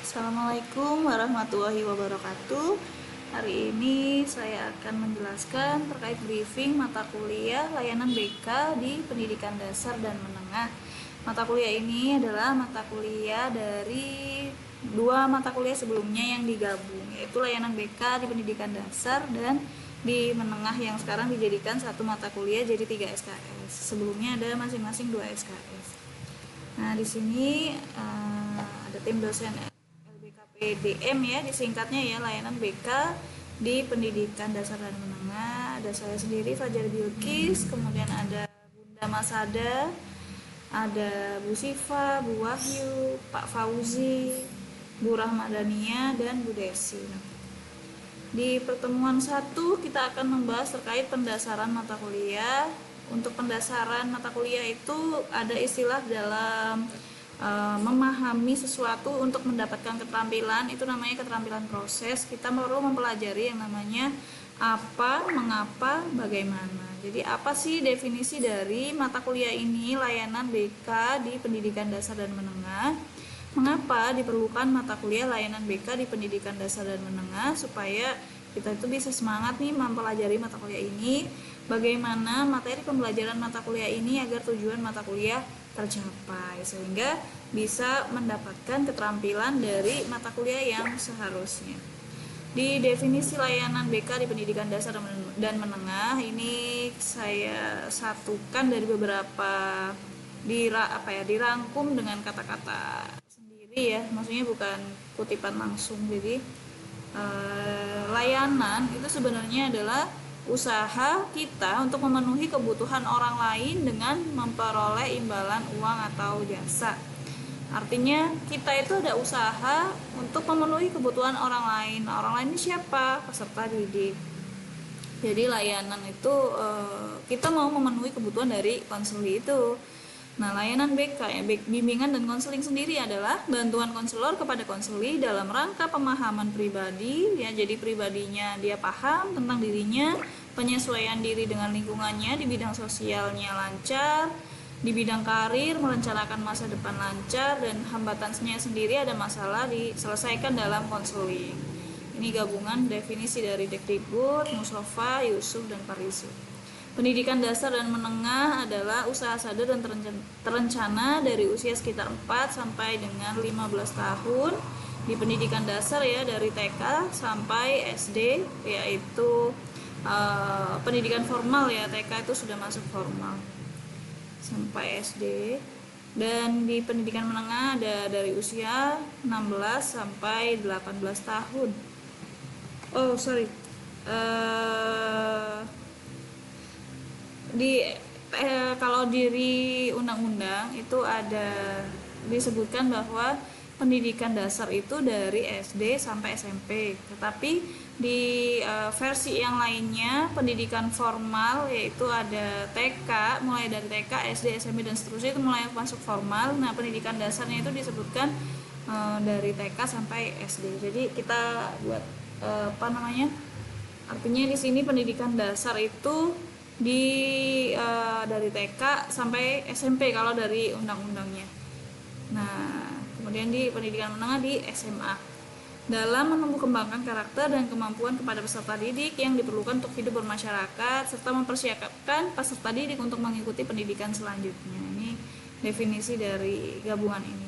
Assalamualaikum warahmatullahi wabarakatuh. Hari ini saya akan menjelaskan terkait briefing mata kuliah layanan BK di pendidikan dasar dan menengah. Mata kuliah ini adalah mata kuliah dari dua mata kuliah sebelumnya yang digabung, yaitu layanan BK di pendidikan dasar dan di menengah yang sekarang dijadikan satu mata kuliah jadi 3 SKS. Sebelumnya ada masing-masing 2 SKS. Nah, di sini ada tim dosen LBKPDM ya, disingkatnya ya, layanan BK di pendidikan dasar dan menengah. Ada saya sendiri Fajar Bilkis, kemudian ada Bunda Masada, ada Bu Siva, Bu Wahyu, Pak Fauzi, Bu Rahmadania, dan Bu Desi. Di pertemuan 1 kita akan membahas terkait pendasaran mata kuliah. Untuk pendasaran mata kuliah itu ada istilah dalam memahami sesuatu untuk mendapatkan keterampilan, itu namanya keterampilan proses. Kita perlu mempelajari yang namanya apa, mengapa, bagaimana. Jadi apa sih definisi dari mata kuliah ini, layanan BK di pendidikan dasar dan menengah? Mengapa diperlukan mata kuliah layanan BK di pendidikan dasar dan menengah? Supaya kita itu bisa semangat nih mempelajari mata kuliah ini. Bagaimana materi pembelajaran mata kuliah ini agar tujuan mata kuliah tercapai, sehingga bisa mendapatkan keterampilan dari mata kuliah yang seharusnya. Di definisi layanan BK di pendidikan dasar dan menengah ini saya satukan dari beberapa dirangkum dengan kata-kata sendiri ya, maksudnya bukan kutipan langsung. Jadi layanan itu sebenarnya adalah usaha kita untuk memenuhi kebutuhan orang lain dengan memperoleh imbalan uang atau jasa. Artinya kita itu ada usaha untuk memenuhi kebutuhan orang lain. Nah, orang lain ini siapa? Peserta didik. Jadi layanan itu kita mau memenuhi kebutuhan dari konseli itu. Nah, layanan BK ya, bimbingan dan konseling sendiri adalah bantuan konselor kepada konseli dalam rangka pemahaman pribadi ya. Jadi pribadinya dia paham tentang dirinya, penyesuaian diri dengan lingkungannya, di bidang sosialnya lancar, di bidang karir merencanakan masa depan lancar, dan hambatannya sendiri ada masalah diselesaikan dalam konseling. Ini gabungan definisi dari Dekdikbud, Mustafa, Yusuf, dan Parisu. Pendidikan dasar dan menengah adalah usaha sadar dan terencana dari usia sekitar 4 sampai dengan 15 tahun di pendidikan dasar ya, dari TK sampai SD, yaitu pendidikan formal ya, TK itu sudah masuk formal sampai SD. Dan di pendidikan menengah ada dari usia 16 sampai 18 tahun. Kalau di undang-undang itu ada disebutkan bahwa pendidikan dasar itu dari SD sampai SMP, tetapi di versi yang lainnya pendidikan formal yaitu ada TK, mulai dari TK, SD, SMP, dan seterusnya itu mulai masuk formal. Nah, pendidikan dasarnya itu disebutkan dari TK sampai SD. Jadi kita buat artinya di sini pendidikan dasar itu dari TK sampai SMP kalau dari undang-undangnya. Nah, kemudian di pendidikan menengah di SMA. Dalam menumbuh kembangkan karakter dan kemampuan kepada peserta didik yang diperlukan untuk hidup bermasyarakat, serta mempersiapkan peserta didik untuk mengikuti pendidikan selanjutnya. Ini definisi dari gabungan ini.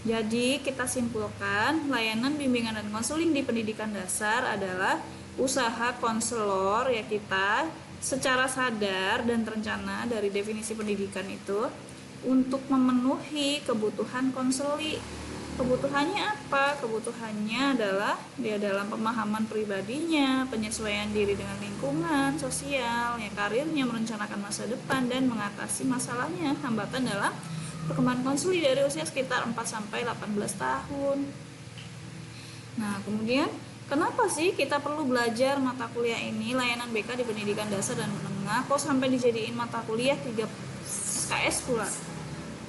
Jadi kita simpulkan, layanan bimbingan dan konseling di pendidikan dasar adalah usaha konselor ya kita secara sadar dan terencana dari definisi pendidikan itu untuk memenuhi kebutuhan konseli. Kebutuhannya apa? Kebutuhannya adalah dia dalam pemahaman pribadinya, penyesuaian diri dengan lingkungan sosial, ya, karirnya, merencanakan masa depan, dan mengatasi masalahnya, hambatan dalam perkembangan konseli dari usia sekitar 4 sampai 18 tahun. Nah, kemudian kenapa sih kita perlu belajar mata kuliah ini, layanan BK di pendidikan dasar dan menengah? Kok sampai dijadiin mata kuliah 3 SKS pula?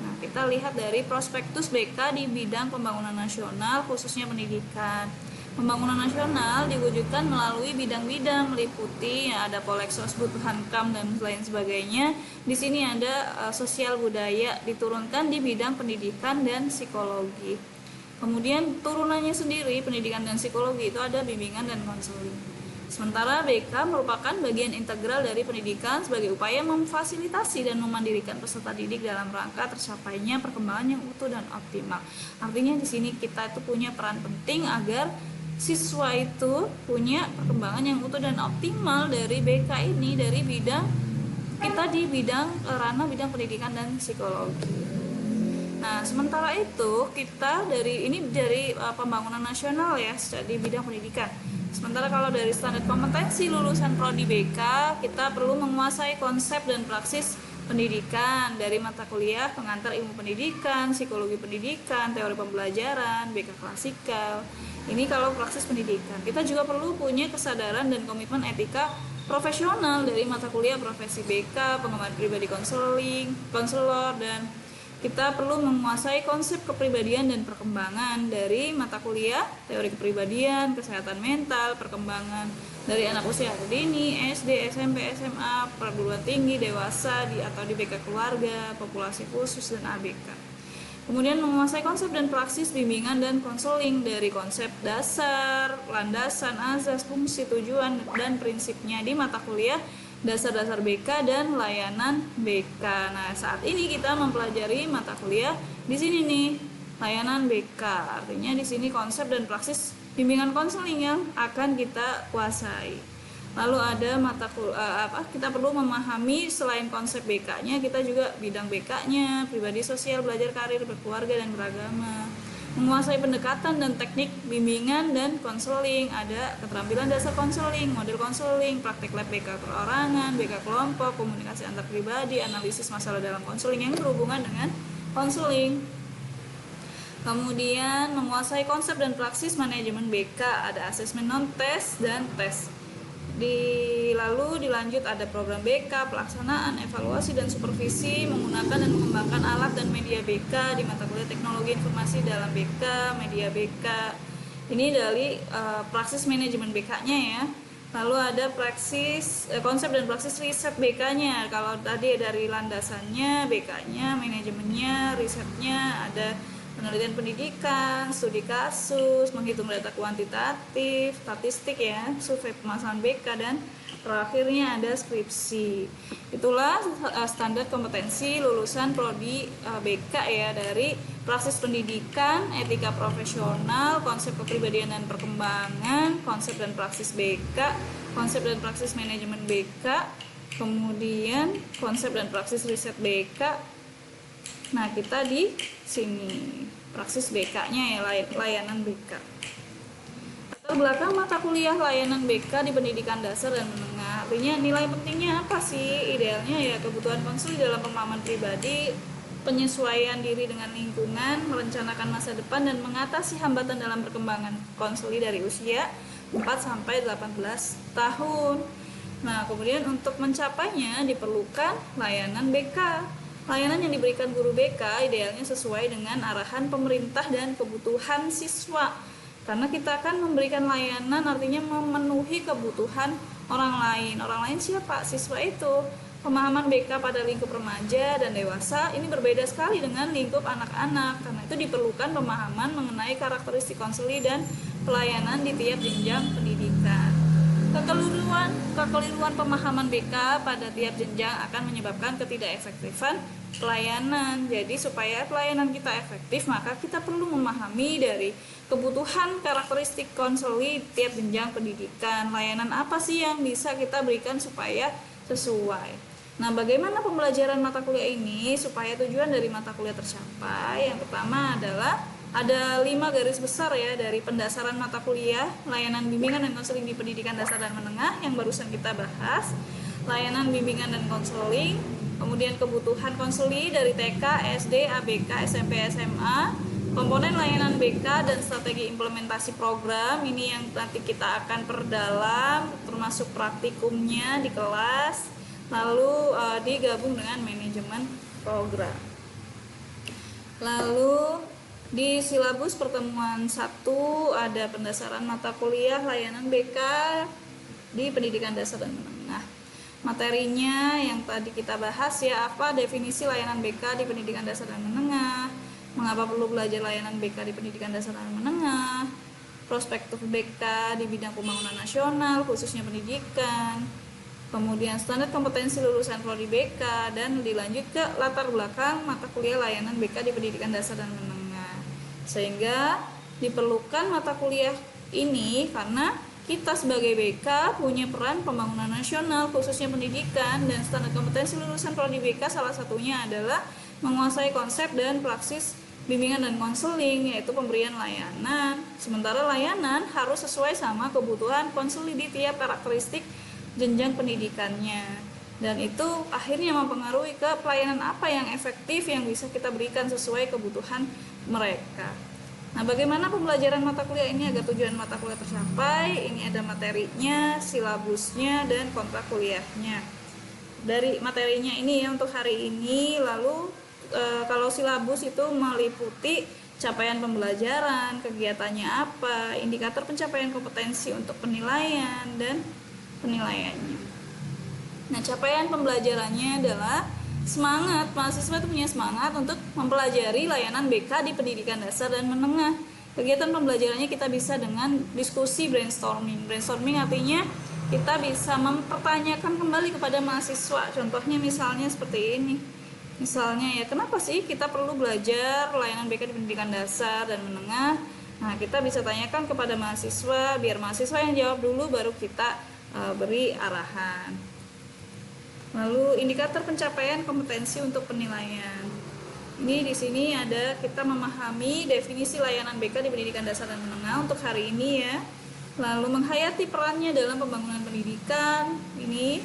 Nah, kita lihat dari prospektus BK di bidang pembangunan nasional, khususnya pendidikan. Pembangunan nasional diwujudkan melalui bidang-bidang meliputi ya, ada Poleksos, Hankam, dan lain sebagainya. Di sini ada sosial budaya diturunkan di bidang pendidikan dan psikologi. Kemudian turunannya sendiri, pendidikan dan psikologi itu ada bimbingan dan konseling. Sementara BK merupakan bagian integral dari pendidikan sebagai upaya memfasilitasi dan memandirikan peserta didik dalam rangka tercapainya perkembangan yang utuh dan optimal. Artinya di sini kita itu punya peran penting agar siswa itu punya perkembangan yang utuh dan optimal dari BK ini, dari bidang kita di bidang ranah bidang pendidikan dan psikologi. Nah, sementara itu kita dari pembangunan nasional ya di bidang pendidikan. Sementara kalau dari standar kompetensi lulusan prodi BK, kita perlu menguasai konsep dan praksis pendidikan dari mata kuliah pengantar ilmu pendidikan, psikologi pendidikan, teori pembelajaran, BK klasikal. Ini kalau praksis pendidikan. Kita juga perlu punya kesadaran dan komitmen etika profesional dari mata kuliah profesi BK, pengembangan pribadi konselor, dan kita perlu menguasai konsep kepribadian dan perkembangan dari mata kuliah teori kepribadian, kesehatan mental, perkembangan dari anak usia dini, SD, SMP, SMA, perguruan tinggi, dewasa atau di BK keluarga, populasi khusus, dan ABK. Kemudian menguasai konsep dan praksis bimbingan dan konseling dari konsep dasar, landasan, azas, fungsi, tujuan, dan prinsipnya di mata kuliah dasar-dasar BK dan layanan BK. Nah, saat ini kita mempelajari mata kuliah di sini nih, layanan BK. Artinya di sini konsep dan praksis bimbingan konseling yang akan kita kuasai. Lalu ada kita perlu memahami selain konsep BK-nya, kita juga bidang BK-nya, pribadi sosial, belajar karir, berkeluarga, dan beragama. Menguasai pendekatan dan teknik bimbingan dan konseling, ada keterampilan dasar konseling, model konseling, praktek lab BK perorangan, BK kelompok, komunikasi antar pribadi, analisis masalah dalam konseling yang berhubungan dengan konseling. Kemudian menguasai konsep dan praksis manajemen BK, ada asesmen non-tes dan tes. Lalu dilanjut ada program BK, pelaksanaan, evaluasi, dan supervisi menggunakan dan mengembangkan alat dan media BK di mata kuliah teknologi informasi dalam BK, media BK. Ini dari praksis manajemen BK-nya ya. Lalu ada konsep dan praksis riset BK-nya. Kalau tadi dari landasannya, BK-nya, manajemennya, risetnya, ada penelitian pendidikan, studi kasus, menghitung data kuantitatif, statistik ya, survei pemasaran BK, dan terakhirnya ada skripsi. Itulah standar kompetensi lulusan prodi BK ya, dari praksis pendidikan, etika profesional, konsep kepribadian dan perkembangan, konsep dan praksis BK, konsep dan praksis manajemen BK, kemudian konsep dan praksis riset BK. Nah, kita di sini praksis BK-nya ya, layanan BK. Latar belakang mata kuliah layanan BK di pendidikan dasar dan menengah. Artinya nilai pentingnya apa sih? Idealnya ya kebutuhan konsuli dalam pemahaman pribadi, penyesuaian diri dengan lingkungan, merencanakan masa depan, dan mengatasi hambatan dalam perkembangan konsuli dari usia 4 sampai 18 tahun. Nah, kemudian untuk mencapainya diperlukan layanan BK. Layanan yang diberikan guru BK idealnya sesuai dengan arahan pemerintah dan kebutuhan siswa. Karena kita akan memberikan layanan artinya memenuhi kebutuhan orang lain. Orang lain siapa? Siswa itu. Pemahaman BK pada lingkup remaja dan dewasa ini berbeda sekali dengan lingkup anak-anak. Karena itu diperlukan pemahaman mengenai karakteristik konseli dan pelayanan di tiap jenjang pendidikan. Kekeliruan pemahaman BK pada tiap jenjang akan menyebabkan ketidakefektifan pelayanan. Jadi supaya pelayanan kita efektif, maka kita perlu memahami dari kebutuhan karakteristik konseli tiap jenjang pendidikan. Layanan apa sih yang bisa kita berikan supaya sesuai. Nah, bagaimana pembelajaran mata kuliah ini supaya tujuan dari mata kuliah tercapai? Yang pertama adalah ada 5 garis besar ya dari pendasaran mata kuliah, layanan bimbingan dan konseling di pendidikan dasar dan menengah yang barusan kita bahas, layanan bimbingan dan konseling, kemudian kebutuhan konseli dari TK, SD, ABK, SMP, SMA, komponen layanan BK dan strategi implementasi program, ini yang nanti kita akan perdalam termasuk praktikumnya di kelas, lalu digabung dengan manajemen program. Lalu di silabus pertemuan 1 ada pendasaran mata kuliah layanan BK di pendidikan dasar dan menengah. Materinya yang tadi kita bahas ya, apa definisi layanan BK di pendidikan dasar dan menengah, mengapa perlu belajar layanan BK di pendidikan dasar dan menengah, prospektif BK di bidang pembangunan nasional, khususnya pendidikan, kemudian standar kompetensi lulusan prodi BK, dan dilanjut ke latar belakang mata kuliah layanan BK di pendidikan dasar dan menengah. Sehingga diperlukan mata kuliah ini karena kita sebagai BK punya peran pembangunan nasional, khususnya pendidikan, dan standar kompetensi lulusan prodi BK salah satunya adalah menguasai konsep dan praksis bimbingan dan konseling, yaitu pemberian layanan. Sementara layanan harus sesuai sama kebutuhan konseling di tiap karakteristik jenjang pendidikannya, dan itu akhirnya mempengaruhi ke pelayanan apa yang efektif yang bisa kita berikan sesuai kebutuhan mereka. Nah, bagaimana pembelajaran mata kuliah ini agar tujuan mata kuliah tercapai? Ini ada materinya, silabusnya, dan kontrak kuliahnya. Dari materinya ini ya untuk hari ini, lalu kalau silabus itu meliputi capaian pembelajaran, kegiatannya apa, indikator pencapaian kompetensi untuk penilaian, dan penilaiannya. Nah, capaian pembelajarannya adalah semangat, mahasiswa itu punya semangat untuk mempelajari layanan BK di pendidikan dasar dan menengah. Kegiatan pembelajarannya kita bisa dengan diskusi brainstorming. Brainstorming artinya kita bisa mempertanyakan kembali kepada mahasiswa. Contohnya misalnya seperti ini. Misalnya ya, kenapa sih kita perlu belajar layanan BK di pendidikan dasar dan menengah? Nah, kita bisa tanyakan kepada mahasiswa, biar mahasiswa yang jawab dulu, baru kita beri arahan. Lalu indikator pencapaian kompetensi untuk penilaian. Ini di sini ada kita memahami definisi layanan BK di pendidikan dasar dan menengah untuk hari ini ya. Lalu menghayati perannya dalam pembangunan pendidikan. Ini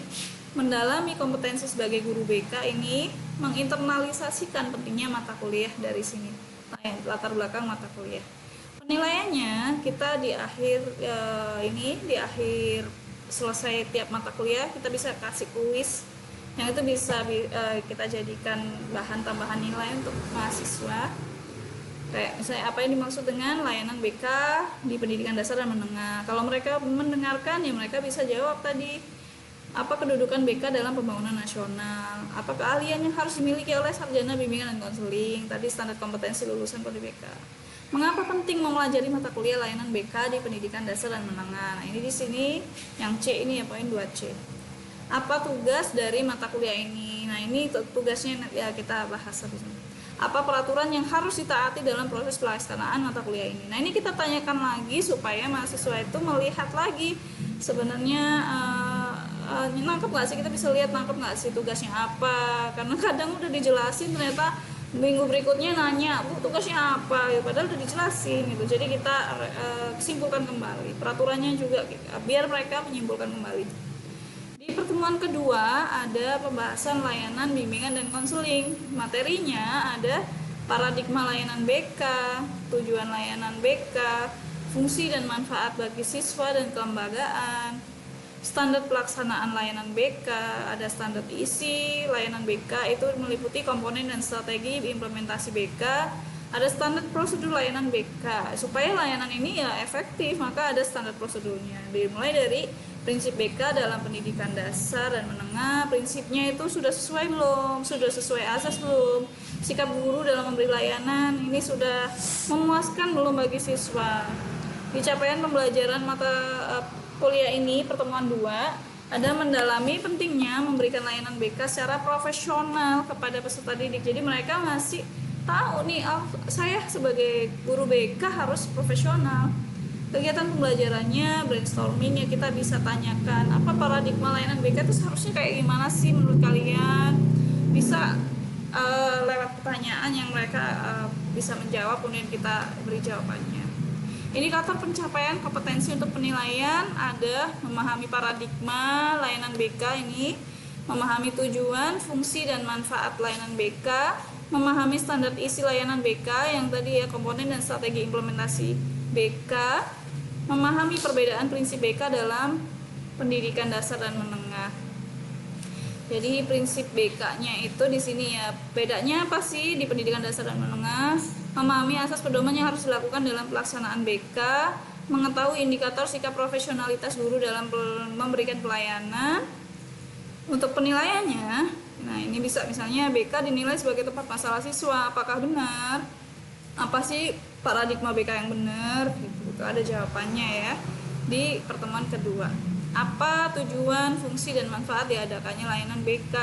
mendalami kompetensi sebagai guru BK, ini menginternalisasikan pentingnya mata kuliah dari sini. Latar belakang mata kuliah. Penilaiannya kita di akhir di akhir selesai tiap mata kuliah kita bisa kasih kuis yang itu bisa kita jadikan bahan tambahan nilai untuk mahasiswa. Kayak misalnya apa yang dimaksud dengan layanan BK di pendidikan dasar dan menengah. Kalau mereka mendengarkan ya mereka bisa jawab tadi. Apa kedudukan BK dalam pembangunan nasional? Apa keahlian yang harus dimiliki oleh sarjana bimbingan dan konseling? Tadi standar kompetensi lulusan prodi BK. Mengapa penting mempelajari mata kuliah layanan BK di pendidikan dasar dan menengah? Nah, ini di sini yang C ini ya, poin 2C. Apa tugas dari mata kuliah ini? Nah, ini tugasnya ya kita bahas habis ini. Apa peraturan yang harus ditaati dalam proses pelaksanaan mata kuliah ini? Nah, ini kita tanyakan lagi supaya mahasiswa itu melihat lagi sebenarnya nangkep nggak sih, kita bisa lihat nangkep nggak sih tugasnya apa, karena kadang udah dijelasin ternyata minggu berikutnya nanya, Bu, tugasnya apa, ya, padahal udah dijelasin gitu. Jadi kita simpulkan kembali peraturannya juga biar mereka menyimpulkan kembali. Di pertemuan kedua ada pembahasan layanan bimbingan dan konseling. Materinya ada paradigma layanan BK, tujuan layanan BK, fungsi dan manfaat bagi siswa dan kelembagaan, standar pelaksanaan layanan BK, ada standar isi layanan BK itu meliputi komponen dan strategi implementasi BK, ada standar prosedur layanan BK. Supaya layanan ini ya efektif, maka ada standar prosedurnya. Dimulai dari prinsip BK dalam pendidikan dasar dan menengah. Prinsipnya itu sudah sesuai belum? Sudah sesuai asas belum? Sikap guru dalam memberi layanan ini sudah memuaskan belum bagi siswa? Di capaian pembelajaran mata kuliah ini, pertemuan 2, ada mendalami pentingnya memberikan layanan BK secara profesional kepada peserta didik. Jadi mereka masih tahu nih, saya sebagai guru BK harus profesional. Kegiatan pembelajarannya brainstorming ya, kita bisa tanyakan apa paradigma layanan BK itu seharusnya kayak gimana sih menurut kalian. Bisa lewat pertanyaan yang mereka bisa menjawab, kemudian kita beri jawabannya. Indikator pencapaian kompetensi untuk penilaian ada memahami paradigma layanan BK ini, memahami tujuan, fungsi, dan manfaat layanan BK, memahami standar isi layanan BK yang tadi ya, komponen dan strategi implementasi BK, memahami perbedaan prinsip BK dalam pendidikan dasar dan menengah. Jadi prinsip BK-nya itu di sini ya, bedanya apa sih di pendidikan dasar dan menengah? Memahami asas pedoman yang harus dilakukan dalam pelaksanaan BK, mengetahui indikator sikap profesionalitas guru dalam memberikan pelayanan. Untuk penilaiannya, nah ini bisa misalnya BK dinilai sebagai tempat masalah siswa, apakah benar? Apa sih paradigma BK yang benar? Itu ada jawabannya ya di pertemuan kedua. Apa tujuan, fungsi, dan manfaat diadakannya layanan BK?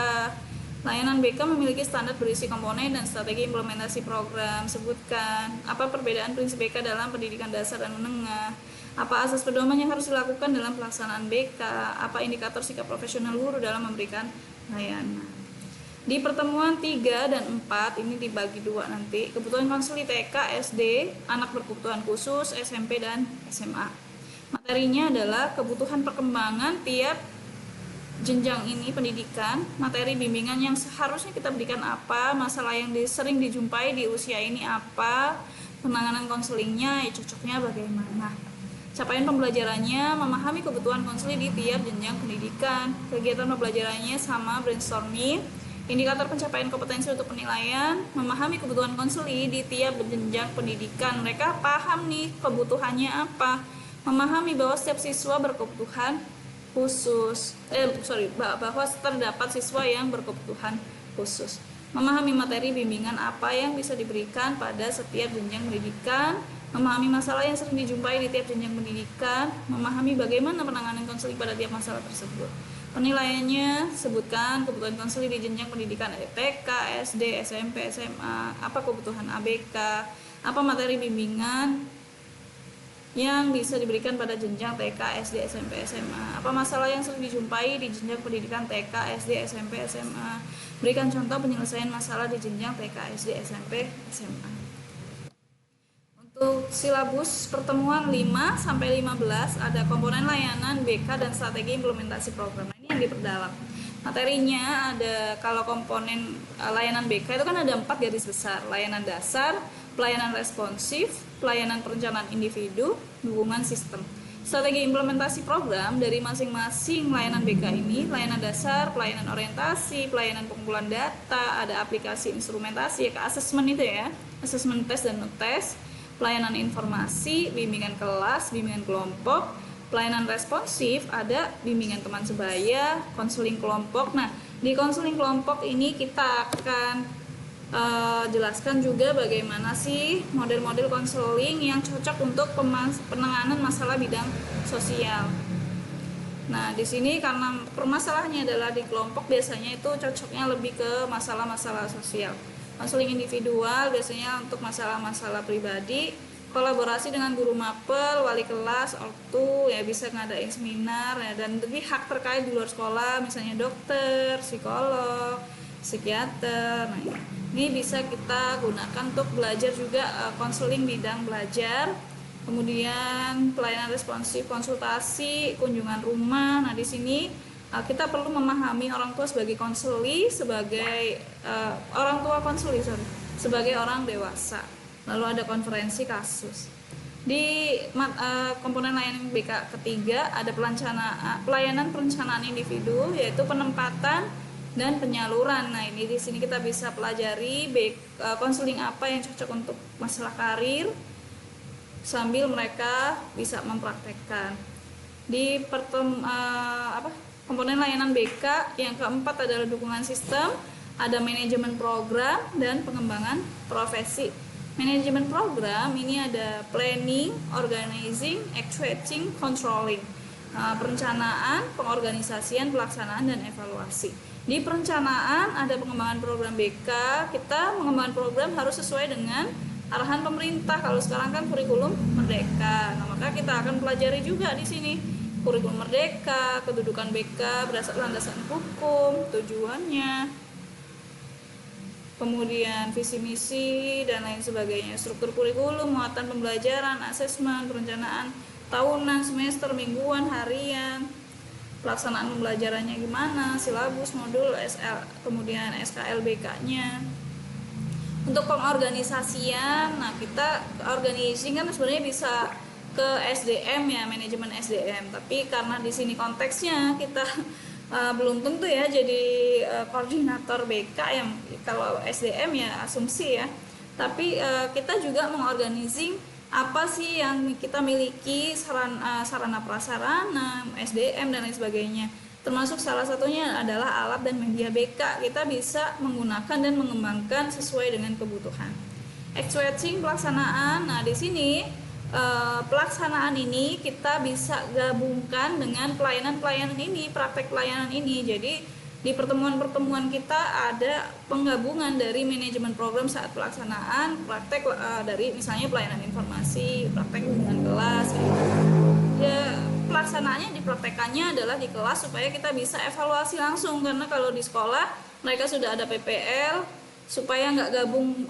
Layanan BK memiliki standar berisi komponen dan strategi implementasi program. Sebutkan apa perbedaan prinsip BK dalam pendidikan dasar dan menengah. Apa asas pedoman yang harus dilakukan dalam pelaksanaan BK? Apa indikator sikap profesional guru dalam memberikan layanan? Di pertemuan 3 dan 4 ini dibagi dua nanti, kebutuhan konseli TK, SD, anak berkebutuhan khusus, SMP dan SMA. Materinya adalah kebutuhan perkembangan tiap jenjang ini pendidikan, materi bimbingan yang seharusnya kita berikan apa, masalah yang sering dijumpai di usia ini apa, penanganan konselingnya, cocoknya bagaimana. Capaian pembelajarannya, memahami kebutuhan konseli di tiap jenjang pendidikan. Kegiatan pembelajarannya sama brainstorming. Indikator pencapaian kompetensi untuk penilaian, memahami kebutuhan konseli di tiap jenjang pendidikan. Mereka paham nih kebutuhannya apa, memahami bahwa setiap siswa berkebutuhan khusus, bahwa terdapat siswa yang berkebutuhan khusus. Memahami materi bimbingan apa yang bisa diberikan pada setiap jenjang pendidikan, memahami masalah yang sering dijumpai di tiap jenjang pendidikan, memahami bagaimana penanganan konseling pada tiap masalah tersebut. Penilaiannya, sebutkan kebutuhan konseling di jenjang pendidikan TK, SD, SMP, SMA, apa kebutuhan ABK, apa materi bimbingan yang bisa diberikan pada jenjang TK, SD, SMP, SMA, apa masalah yang sering dijumpai di jenjang pendidikan TK, SD, SMP, SMA, berikan contoh penyelesaian masalah di jenjang TK, SD, SMP, SMA. Untuk silabus pertemuan 5 sampai 15 ada komponen layanan BK dan strategi implementasi program. Nah, ini yang diperdalam. Materinya ada, kalau komponen layanan BK itu kan ada 4 garis besar: layanan dasar, pelayanan responsif, pelayanan perencanaan individu, dukungan sistem. Strategi implementasi program dari masing-masing layanan BK ini, layanan dasar, pelayanan orientasi, pelayanan pengumpulan data, ada aplikasi instrumentasi, ya, ke asesmen itu ya, asesmen tes dan tes, pelayanan informasi, bimbingan kelas, bimbingan kelompok, pelayanan responsif, ada bimbingan teman sebaya, konseling kelompok. Nah, di konseling kelompok ini kita akan jelaskan juga bagaimana sih model-model konseling yang cocok untuk penanganan masalah bidang sosial. Nah, di sini karena permasalahannya adalah di kelompok, biasanya itu cocoknya lebih ke masalah-masalah sosial. Konseling individual biasanya untuk masalah-masalah pribadi, kolaborasi dengan guru mapel, wali kelas, ortu, ya bisa ngadain seminar ya, dan pihak terkait di luar sekolah, misalnya dokter, psikolog, psikiater. Nah, ini bisa kita gunakan untuk belajar juga konseling bidang belajar. Kemudian pelayanan responsif, konsultasi, kunjungan rumah. Nah, di sini kita perlu memahami orang tua sebagai konseli, sebagai orang tua konseli, sebagai orang dewasa. Lalu ada konferensi kasus. Di komponen layanan BK ketiga ada pelayanan perencanaan individu, yaitu penempatan dan penyaluran. Nah, ini di sini kita bisa pelajari konseling apa yang cocok untuk masalah karir, sambil mereka bisa mempraktekkan. Di komponen layanan BK yang keempat adalah dukungan sistem, ada manajemen program dan pengembangan profesi. Manajemen program ini ada planning, organizing, executing, controlling, perencanaan, pengorganisasian, pelaksanaan, dan evaluasi. Di perencanaan ada pengembangan program BK. Kita mengembangkan program harus sesuai dengan arahan pemerintah. Kalau sekarang kan kurikulum merdeka. Nah, maka kita akan pelajari juga di sini kurikulum merdeka, kedudukan BK berdasarkan landasan hukum, tujuannya, kemudian visi misi dan lain sebagainya, struktur kurikulum, muatan pembelajaran, asesmen, perencanaan tahunan, semester, mingguan, harian, pelaksanaan pembelajarannya gimana, silabus, modul, SL, kemudian SKLBK-nya. Untuk pengorganisasian, nah kita organizing kan sebenarnya bisa ke SDM ya, manajemen SDM. Tapi karena di sini konteksnya kita belum tentu ya jadi koordinator BK yang kalau SDM ya asumsi ya. Tapi kita juga mengorganizing apa sih yang kita miliki, sarana prasarana, SDM dan lain sebagainya. Termasuk salah satunya adalah alat dan media BK. Kita bisa menggunakan dan mengembangkan sesuai dengan kebutuhan. Evaluasi pelaksanaan. Nah, di sini pelaksanaan ini kita bisa gabungkan dengan pelayanan-pelayanan ini, praktek pelayanan ini. Jadi di pertemuan-pertemuan kita ada penggabungan dari manajemen program saat pelaksanaan, praktek dari misalnya pelayanan informasi, praktek hubungan kelas. Ya, pelaksanaannya dipraktekannya adalah di kelas supaya kita bisa evaluasi langsung, karena kalau di sekolah mereka sudah ada PPL supaya nggak gabung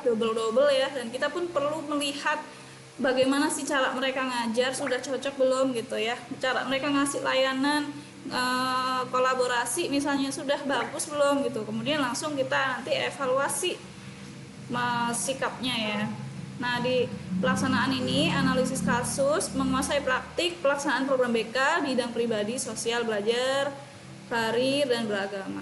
double-double ya, dan kita pun perlu melihat bagaimana sih cara mereka ngajar, sudah cocok belum gitu ya, cara mereka ngasih layanan kolaborasi misalnya sudah bagus belum gitu, kemudian langsung kita nanti evaluasi sikapnya ya. Nah, di pelaksanaan ini analisis kasus, menguasai praktik pelaksanaan program BK bidang pribadi, sosial, belajar, karir, dan beragama.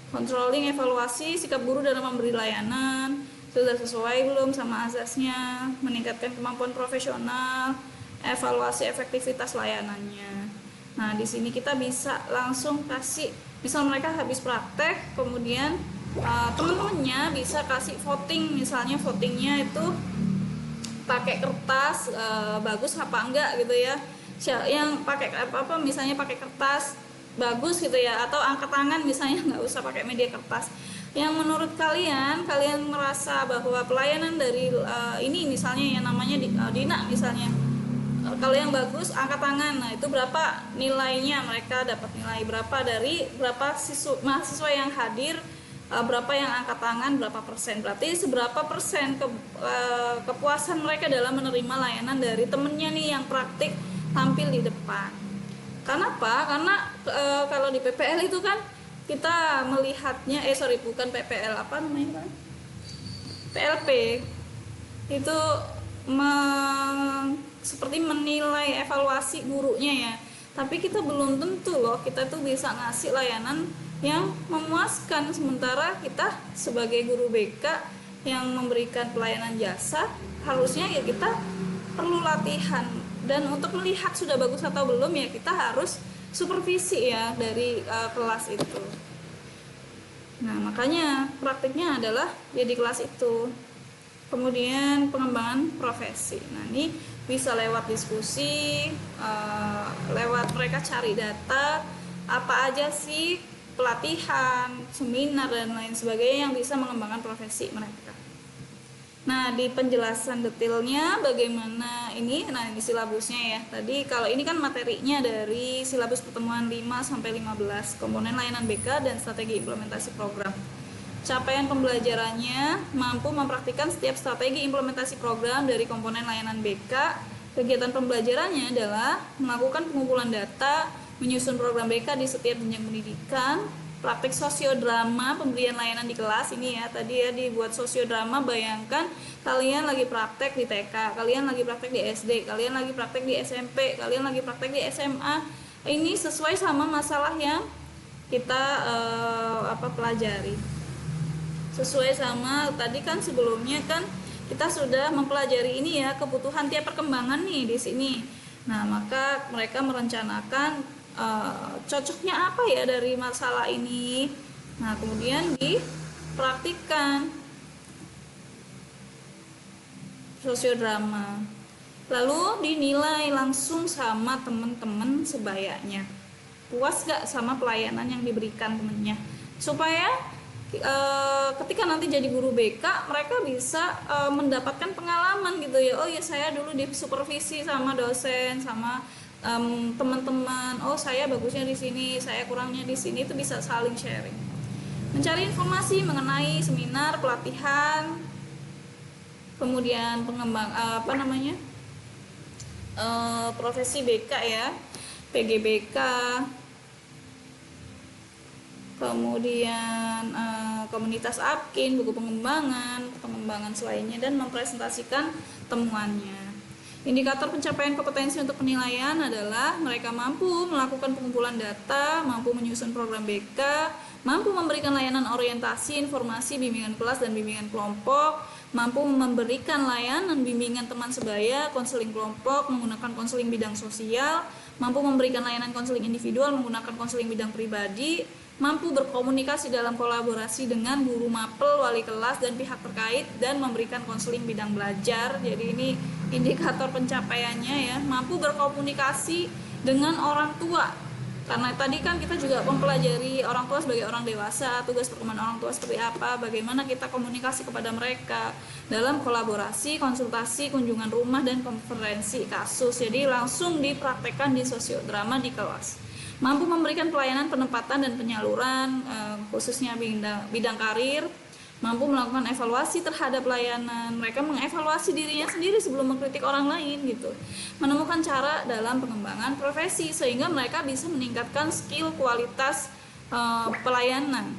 Controlling, evaluasi sikap guru dalam memberi layanan, sudah sesuai belum sama azasnya, meningkatkan kemampuan profesional, evaluasi efektivitas layanannya. Nah, di sini kita bisa langsung kasih, misal mereka habis praktek, kemudian teman-temannya bisa kasih voting, misalnya votingnya itu pakai kertas bagus apa enggak gitu ya, yang pakai apa misalnya pakai kertas bagus gitu ya, atau angkat tangan misalnya, nggak usah pakai media kertas. Yang menurut kalian merasa bahwa pelayanan dari ini misalnya yang namanya Dina misalnya, kalau yang bagus angkat tangan. Nah, itu berapa nilainya, mereka dapat nilai berapa dari berapa mahasiswa yang hadir, berapa yang angkat tangan, berapa persen, berarti seberapa persen kepuasan mereka dalam menerima layanan dari temennya nih yang praktik tampil di depan. Kenapa? Karena kalau di PPL itu kan kita melihatnya bukan PPL, apa namanya kan? PLP itu seperti menilai evaluasi gurunya ya, tapi kita belum tentu loh kita tuh bisa ngasih layanan yang memuaskan, sementara kita sebagai guru BK yang memberikan pelayanan jasa harusnya ya kita perlu latihan, dan untuk melihat sudah bagus atau belum ya kita harus supervisi ya dari kelas itu. Nah, makanya praktiknya adalah ya di kelas itu. Kemudian pengembangan profesi. Nah, ini bisa lewat diskusi, lewat mereka cari data, apa aja sih pelatihan, seminar, dan lain sebagainya yang bisa mengembangkan profesi mereka. Nah, di penjelasan detailnya bagaimana ini, nah ini silabusnya ya. Tadi kalau ini kan materinya dari silabus pertemuan 5-15, komponen layanan BK dan strategi implementasi program. Capaian pembelajarannya mampu mempraktikkan setiap strategi implementasi program dari komponen layanan BK. Kegiatan pembelajarannya adalah melakukan pengumpulan data, menyusun program BK di setiap jenjang pendidikan, praktik sosiodrama, pemberian layanan di kelas. Ini ya, tadi ya dibuat sosiodrama, bayangkan kalian lagi praktek di TK, kalian lagi praktek di SD, kalian lagi praktek di SMP, kalian lagi praktek di SMA. Ini sesuai sama masalah yang kita pelajari. Sesuai sama tadi kan sebelumnya kan kita sudah mempelajari ini ya, kebutuhan tiap perkembangan nih di sini. Nah, maka mereka merencanakan cocoknya apa ya dari masalah ini. Nah, kemudian dipraktikkan sosiodrama, lalu dinilai langsung sama teman-teman sebayanya. Puas gak sama pelayanan yang diberikan temennya, supaya ketika nanti jadi guru BK mereka bisa mendapatkan pengalaman gitu ya. Oh ya, saya dulu disupervisi sama dosen, sama teman-teman. Oh, saya bagusnya di sini, saya kurangnya di sini, itu bisa saling sharing. Mencari informasi mengenai seminar, pelatihan, kemudian pengembang profesi BK ya, PGBK, kemudian komunitas APKIN, buku pengembangan selainnya, dan mempresentasikan temuannya. Indikator pencapaian kompetensi untuk penilaian adalah mereka mampu melakukan pengumpulan data, mampu menyusun program BK, mampu memberikan layanan orientasi, informasi, bimbingan kelas dan bimbingan kelompok, mampu memberikan layanan bimbingan teman sebaya, konseling kelompok menggunakan konseling bidang sosial, mampu memberikan layanan konseling individual menggunakan konseling bidang pribadi, mampu berkomunikasi dalam kolaborasi dengan guru mapel, wali kelas, dan pihak terkait, dan memberikan konseling bidang belajar. Jadi ini indikator pencapaiannya ya, mampu berkomunikasi dengan orang tua. Karena tadi kan kita juga mempelajari orang tua sebagai orang dewasa, tugas perkembangan orang tua seperti apa, bagaimana kita komunikasi kepada mereka dalam kolaborasi, konsultasi, kunjungan rumah, dan konferensi kasus. Jadi langsung dipraktekkan di sosiodrama di kelas. Mampu memberikan pelayanan penempatan dan penyaluran, khususnya bidang karir, mampu melakukan evaluasi terhadap layanan, mereka mengevaluasi dirinya sendiri sebelum mengkritik orang lain gitu, menemukan cara dalam pengembangan profesi sehingga mereka bisa meningkatkan skill kualitas pelayanan.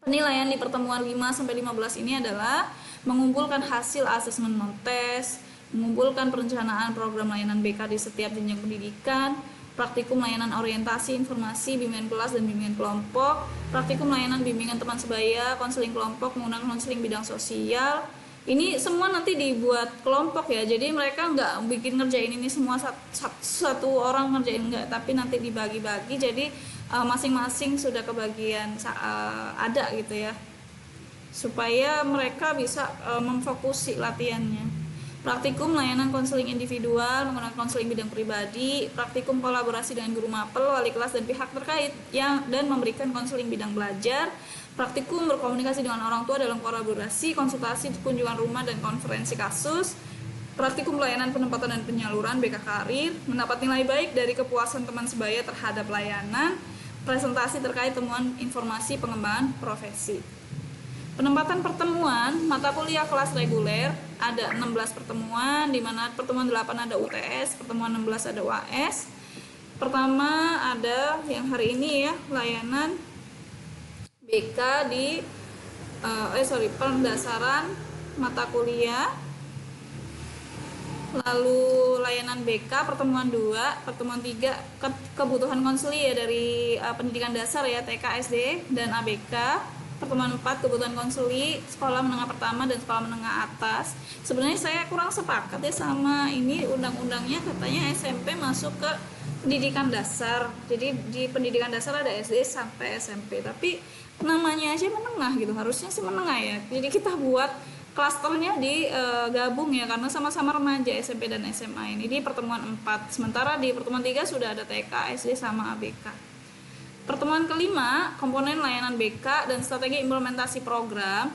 Penilaian di pertemuan 5-15 ini adalah mengumpulkan hasil asesmen non-tes, mengumpulkan perencanaan program layanan BK di setiap jenjang pendidikan, praktikum layanan orientasi, informasi, bimbingan kelas dan bimbingan kelompok, praktikum layanan bimbingan teman sebaya, konseling kelompok, menggunakan konseling bidang sosial. Ini semua nanti dibuat kelompok ya, jadi mereka nggak bikin ngerjain ini semua satu orang ngerjain, enggak, tapi nanti dibagi-bagi, jadi masing-masing sudah kebagian ada gitu ya, supaya mereka bisa memfokusi latihannya. Praktikum layanan konseling individual menggunakan konseling bidang pribadi, praktikum kolaborasi dengan guru mapel, wali kelas dan pihak terkait dan memberikan konseling bidang belajar, praktikum berkomunikasi dengan orang tua dalam kolaborasi, konsultasi, kunjungan rumah dan konferensi kasus, praktikum layanan penempatan dan penyaluran BK karir, mendapat nilai baik dari kepuasan teman sebaya terhadap layanan, presentasi terkait temuan informasi pengembangan profesi. Penempatan pertemuan mata kuliah kelas reguler ada 16 pertemuan, di mana pertemuan 8 ada UTS, pertemuan 16 ada UAS. Pertama ada yang hari ini ya, layanan BK di pendasaran mata kuliah. Lalu layanan BK pertemuan 2, pertemuan 3 kebutuhan konseli ya dari pendidikan dasar ya, TK, SD dan ABK. Pertemuan 4 kebutuhan konseli sekolah menengah pertama dan sekolah menengah atas. Sebenarnya saya kurang sepakat ya sama ini undang-undangnya, katanya SMP masuk ke pendidikan dasar. Jadi di pendidikan dasar ada SD sampai SMP, tapi namanya aja menengah gitu, harusnya sih menengah ya. Jadi kita buat klasternya digabung ya, karena sama-sama remaja SMP dan SMA ini di pertemuan 4. Sementara di pertemuan 3 sudah ada TK, SD sama ABK. Pertemuan kelima, komponen layanan BK dan strategi implementasi program.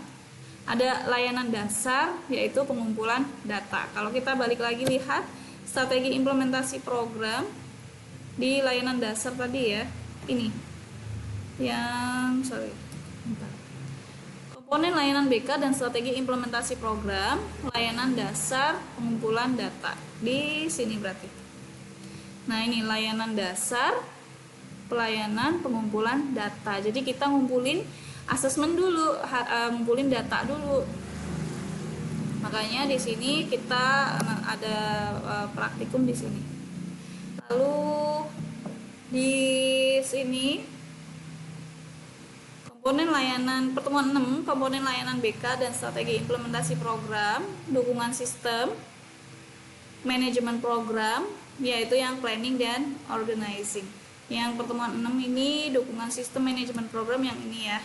Ada layanan dasar, yaitu pengumpulan data. Kalau kita balik lagi lihat strategi implementasi program di layanan dasar tadi ya, ini komponen layanan BK dan strategi implementasi program, layanan dasar, pengumpulan data. Di sini berarti. Nah, ini layanan dasar, pelayanan pengumpulan data. Jadi kita ngumpulin asesmen dulu, ngumpulin data dulu. Makanya di sini kita ada praktikum di sini. Lalu di sini komponen layanan pertemuan 6, komponen layanan BK dan strategi implementasi program, dukungan sistem, manajemen program, yaitu yang planning dan organizing. Yang pertemuan 6 ini dukungan sistem manajemen program yang ini ya.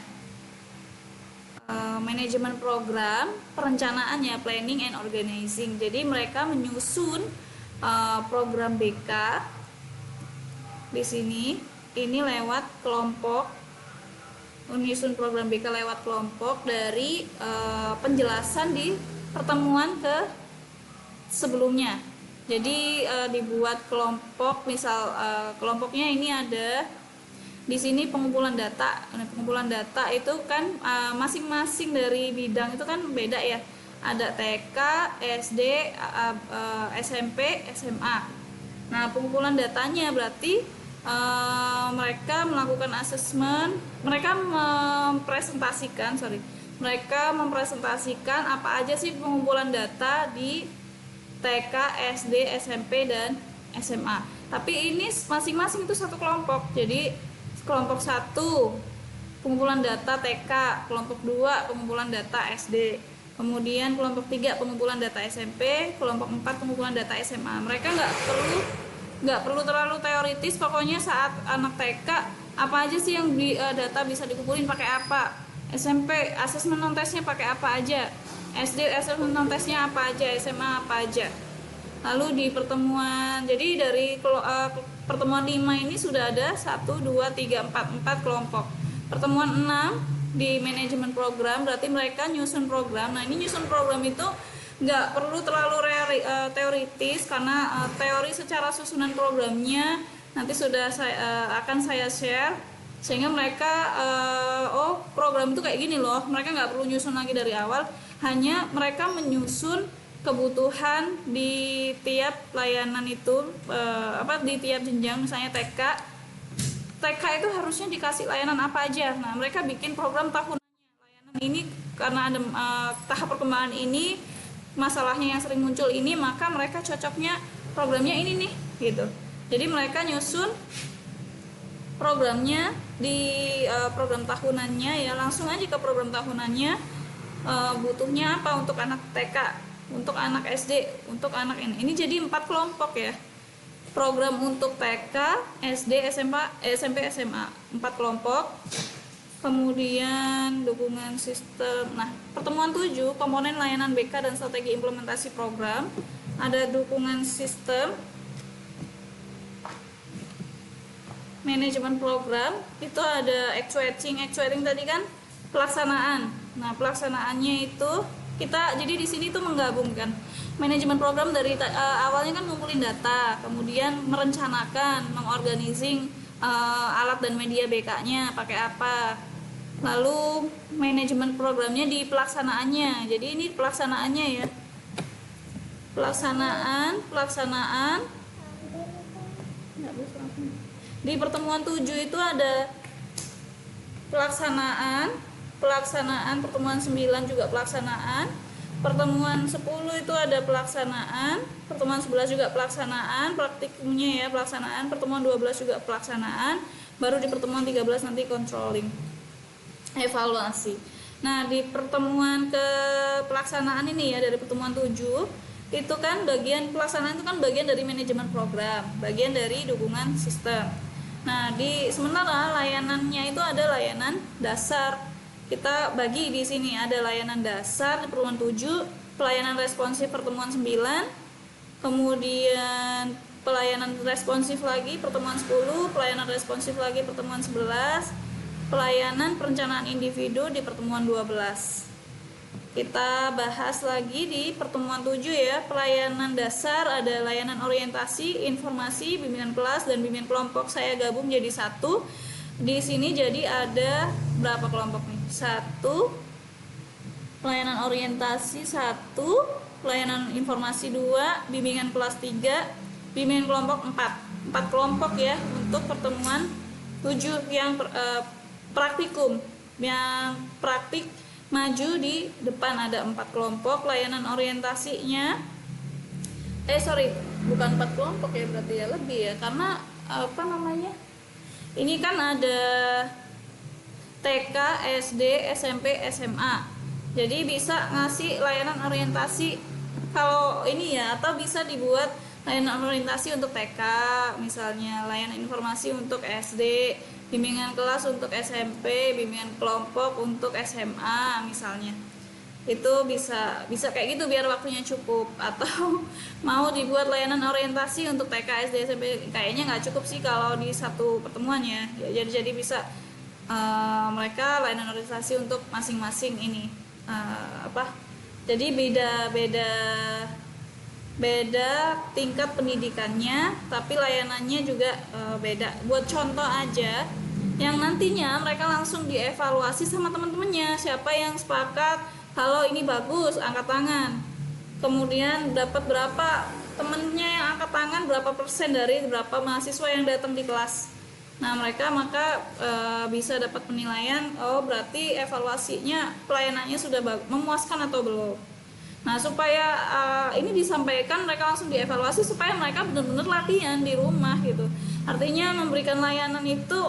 Manajemen program, perencanaan ya, planning and organizing. Jadi mereka menyusun program BK di sini. Ini lewat kelompok, menyusun program BK lewat kelompok dari penjelasan di pertemuan sebelumnya. Jadi dibuat kelompok, misal kelompoknya ini ada di sini pengumpulan data. Pengumpulan data itu kan masing-masing dari bidang itu kan beda ya. Ada TK, SD, SMP, SMA. Nah, pengumpulan datanya berarti mereka melakukan asesmen, mereka mempresentasikan apa aja sih pengumpulan data di TK, SD, SMP, dan SMA. Tapi ini masing-masing itu satu kelompok. Jadi kelompok 1 pengumpulan data TK, kelompok 2 pengumpulan data SD, kemudian kelompok 3 pengumpulan data SMP, kelompok 4 pengumpulan data SMA. Mereka nggak perlu nggak perlu terlalu teoritis, pokoknya saat anak TK apa aja sih yang data bisa dikumpulin pakai apa, SMP asesmen non tesnya pakai apa aja, SD asesmen non tesnya apa aja, SMA apa aja. Lalu di pertemuan, jadi dari pertemuan 5 ini sudah ada 1, 2, 3, 4 kelompok. Pertemuan 6 di manajemen program, berarti mereka nyusun program. Nah, ini nyusun program itu nggak perlu terlalu teoritis, karena teori secara susunan programnya nanti sudah akan saya share, sehingga mereka oh program itu kayak gini loh, mereka nggak perlu nyusun lagi dari awal, hanya mereka menyusun kebutuhan di tiap layanan itu, di tiap jenjang. Misalnya TK itu harusnya dikasih layanan apa aja. Nah, mereka bikin program tahunannya. Layanan ini karena ada tahap perkembangan ini, masalahnya yang sering muncul ini, maka mereka cocoknya programnya ini nih, gitu. Jadi mereka nyusun programnya di program tahunannya ya, langsung aja ke program tahunannya. Butuhnya apa untuk anak TK, untuk anak SD, untuk anak ini. Ini jadi 4 kelompok ya. Program untuk TK, SD, SMP, SMA, 4 kelompok. Kemudian dukungan sistem. Nah, pertemuan 7, komponen layanan BK dan strategi implementasi program. Ada dukungan sistem, manajemen program, itu ada actuating tadi kan pelaksanaan. Nah, pelaksanaannya itu kita jadi di sini tuh menggabungkan manajemen program dari awalnya kan ngumpulin data, kemudian merencanakan, mengorganising alat dan media BK-nya pakai apa, lalu manajemen programnya di pelaksanaannya. Jadi ini pelaksanaannya ya, pelaksanaan di pertemuan 7 itu ada pelaksanaan, pertemuan 9 juga pelaksanaan, pertemuan 10 itu ada pelaksanaan, pertemuan 11 juga pelaksanaan, praktikumnya ya pelaksanaan, pertemuan 12 juga pelaksanaan, baru di pertemuan 13 nanti controlling, evaluasi. Nah, di pertemuan ke pelaksanaan ini ya, dari pertemuan 7 itu kan bagian pelaksanaan, itu kan bagian dari manajemen program, bagian dari dukungan sistem. Nah, sementara layanannya itu ada layanan dasar. Kita bagi di sini ada layanan dasar di pertemuan 7, pelayanan responsif pertemuan 9, kemudian pelayanan responsif lagi pertemuan 10, pelayanan responsif lagi pertemuan 11, pelayanan perencanaan individu di pertemuan 12. Kita bahas lagi di pertemuan 7 ya, pelayanan dasar ada layanan orientasi, informasi, bimbingan kelas, dan bimbingan kelompok. Saya gabung jadi satu. Di sini jadi ada berapa kelompok nih? 1, pelayanan orientasi 1, pelayanan informasi 2, bimbingan kelas 3, bimbingan kelompok 4 kelompok ya untuk pertemuan 7 yang praktikum. Yang praktik maju di depan ada 4 kelompok. Layanan orientasinya bukan 4 kelompok ya, berarti ya lebih ya, karena ini kan ada TK, SD, SMP, SMA. Jadi bisa ngasih layanan orientasi kalau ini ya, atau bisa dibuat layanan orientasi untuk TK, misalnya layanan informasi untuk SD, bimbingan kelas untuk SMP, bimbingan kelompok untuk SMA misalnya. Itu bisa kayak gitu biar waktunya cukup. Atau mau dibuat layanan orientasi untuk TK, SD, SMP, kayaknya nggak cukup sih kalau di satu pertemuannya ya, jadi bisa mereka layanan orientasi untuk masing-masing ini jadi beda tingkat pendidikannya, tapi layanannya juga beda. Buat contoh aja, yang nantinya mereka langsung dievaluasi sama teman-temannya, siapa yang sepakat kalau ini bagus angkat tangan, kemudian dapat berapa temennya yang angkat tangan, berapa persen dari berapa mahasiswa yang datang di kelas. Nah, mereka bisa dapat penilaian, oh berarti evaluasinya pelayanannya sudah memuaskan atau belum. Nah, supaya ini disampaikan, mereka langsung dievaluasi supaya mereka benar-benar latihan di rumah gitu. Artinya memberikan layanan itu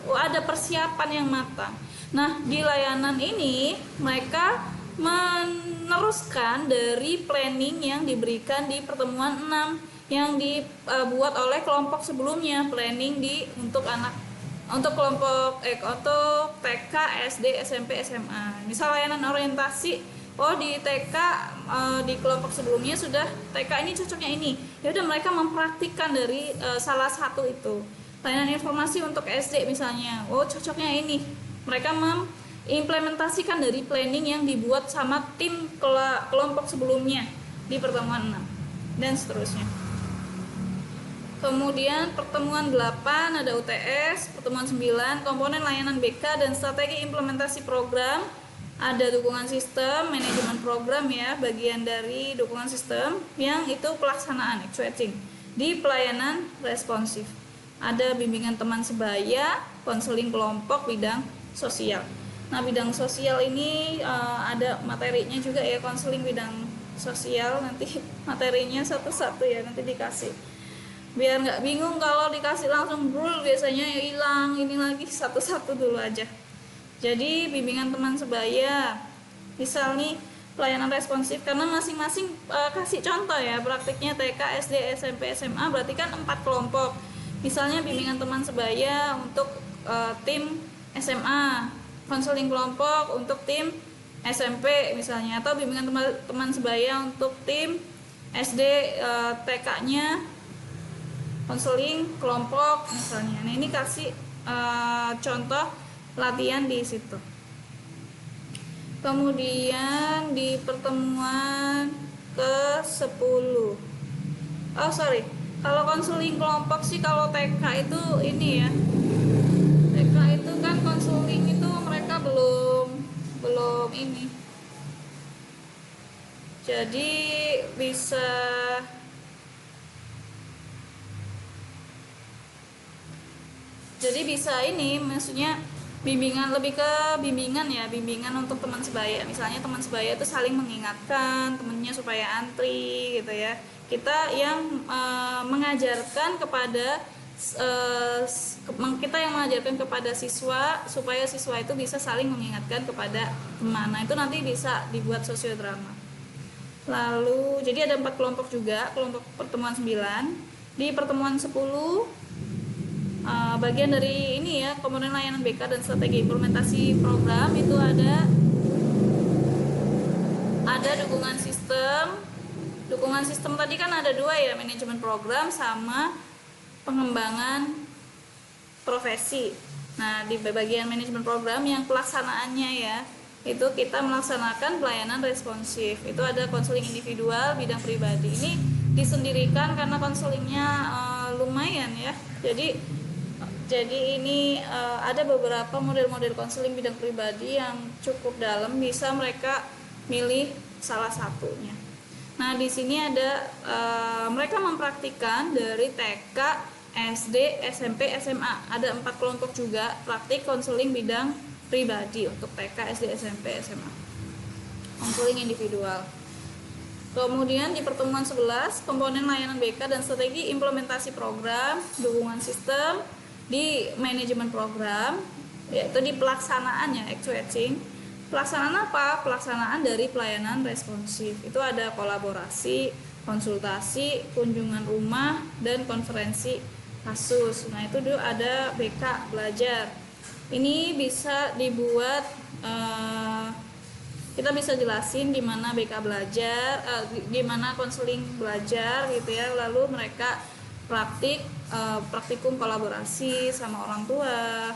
ada persiapan yang matang. Nah, di layanan ini mereka meneruskan dari planning yang diberikan di pertemuan 6 yang dibuat oleh kelompok sebelumnya, planning untuk kelompok untuk TK, SD, SMP, SMA. Misal layanan orientasi, di TK di kelompok sebelumnya sudah TK ini cocoknya ini. Ya udah mereka mempraktikkan dari salah satu itu. Layanan informasi untuk SD misalnya, cocoknya ini. Mereka mengimplementasikan dari planning yang dibuat sama tim kelompok sebelumnya di pertemuan 6 dan seterusnya. Kemudian pertemuan 8 ada UTS, pertemuan 9 komponen layanan BK dan strategi implementasi program, ada dukungan sistem, manajemen program ya, bagian dari dukungan sistem yang itu pelaksanaan actuating di pelayanan responsif. Ada bimbingan teman sebaya, konseling kelompok, bidang sosial. Nah, bidang sosial ini ada materinya juga ya, konseling bidang sosial, nanti materinya satu-satu ya, nanti dikasih. Biar nggak bingung kalau dikasih langsung brul, biasanya ya hilang, ini lagi satu-satu dulu aja. Jadi bimbingan teman sebaya, misal nih pelayanan responsif, karena masing-masing kasih contoh ya, praktiknya TK, SD, SMP, SMA, berarti kan 4 kelompok. Misalnya bimbingan teman sebaya untuk tim SMA, konseling kelompok untuk tim SMP misalnya, atau bimbingan teman sebaya untuk tim SD, TK-nya konseling kelompok misalnya. Nah, ini kasih contoh latihan di situ. Kemudian di pertemuan ke-10, kalau konseling kelompok sih, kalau TK itu ini ya, TK itu kan konseling itu mereka belum ini, jadi bisa ini, maksudnya bimbingan, lebih ke bimbingan ya, bimbingan untuk teman sebaya. Misalnya teman sebaya itu saling mengingatkan temennya supaya antri gitu ya. Kita yang mengajarkan kepada siswa supaya siswa itu bisa saling mengingatkan kepada teman. Nah, itu nanti bisa dibuat sosiodrama. Lalu jadi ada 4 kelompok juga, kelompok pertemuan 9. Di pertemuan 10 bagian dari ini ya, komponen layanan BK dan strategi implementasi program, itu ada dukungan sistem. Dukungan sistem tadi kan ada 2 ya, manajemen program sama pengembangan profesi. Nah, di bagian manajemen program yang pelaksanaannya ya, itu kita melaksanakan pelayanan responsif. Itu ada konseling individual, bidang pribadi. Ini disendirikan karena konselingnya lumayan ya. Jadi ini ada beberapa model-model konseling bidang pribadi yang cukup dalam, bisa mereka milih salah satunya. Nah, di sini ada mereka mempraktikkan dari TK, SD, SMP, SMA. Ada 4 kelompok juga praktik konseling bidang pribadi untuk TK, SD, SMP, SMA. Konseling individual. Kemudian di pertemuan 11, komponen layanan BK dan strategi implementasi program, dukungan sistem di manajemen program, yaitu di pelaksanaannya, actuating. Pelaksanaan apa? Pelaksanaan dari pelayanan responsif. Itu ada kolaborasi, konsultasi, kunjungan rumah, dan konferensi kasus. Nah, itu dulu ada BK belajar. Ini bisa dibuat, kita bisa jelasin di mana BK belajar, di mana konseling belajar gitu ya. Lalu mereka praktikum kolaborasi sama orang tua,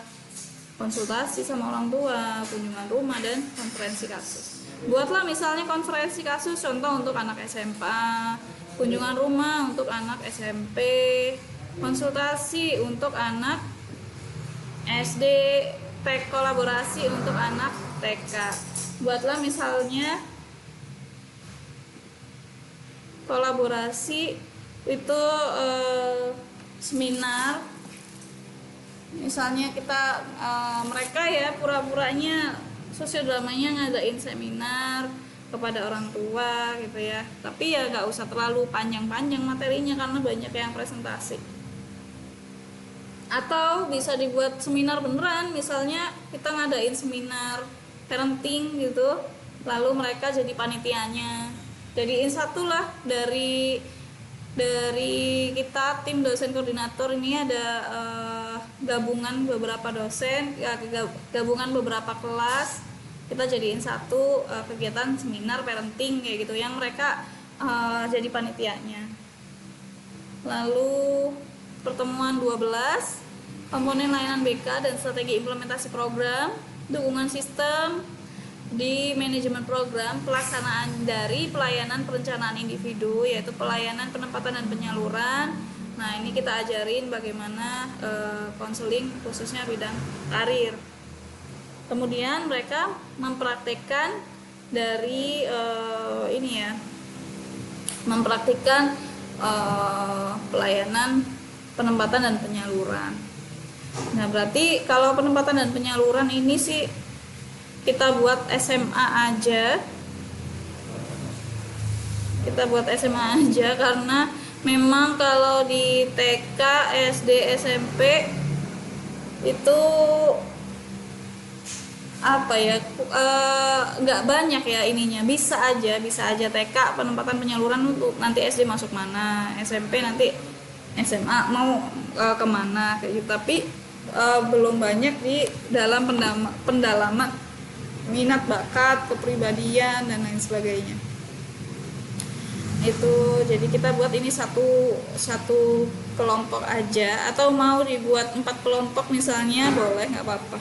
konsultasi sama orang tua, kunjungan rumah, dan konferensi kasus. Buatlah misalnya konferensi kasus contoh untuk anak SMA, kunjungan rumah untuk anak SMP, konsultasi untuk anak SD, kolaborasi untuk anak TK. Buatlah misalnya kolaborasi itu seminar, misalnya kita mereka ya pura-puranya sosiodramanya ngadain seminar kepada orang tua gitu ya, tapi ya nggak usah terlalu panjang-panjang materinya karena banyak yang presentasi. Atau bisa dibuat seminar beneran, misalnya kita ngadain seminar parenting gitu, lalu mereka jadi panitianya. Jadiin satu lah dari kita tim dosen koordinator ini ada gabungan beberapa dosen, gabungan beberapa kelas, kita jadiin satu kegiatan seminar parenting kayak gitu yang mereka jadi panitianya. Lalu pertemuan 12, komponen layanan BK dan strategi implementasi program, dukungan sistem di manajemen program, pelaksanaan dari pelayanan perencanaan individu, yaitu pelayanan penempatan dan penyaluran. Nah, ini kita ajarin bagaimana konseling khususnya bidang karir. Kemudian mereka mempraktekkan dari mempraktikkan pelayanan penempatan dan penyaluran. Nah, berarti kalau penempatan dan penyaluran ini sih kita buat SMA aja. Karena memang kalau di TK, SD, SMP itu nggak banyak ya ininya. Bisa aja TK penempatan penyaluran untuk nanti SD masuk mana, SMP nanti SMA mau kemana kayak gitu. Tapi belum banyak di dalam pendalaman minat bakat, kepribadian dan lain sebagainya. Itu jadi kita buat ini satu kelompok aja, atau mau dibuat 4 kelompok misalnya boleh, nggak apa-apa.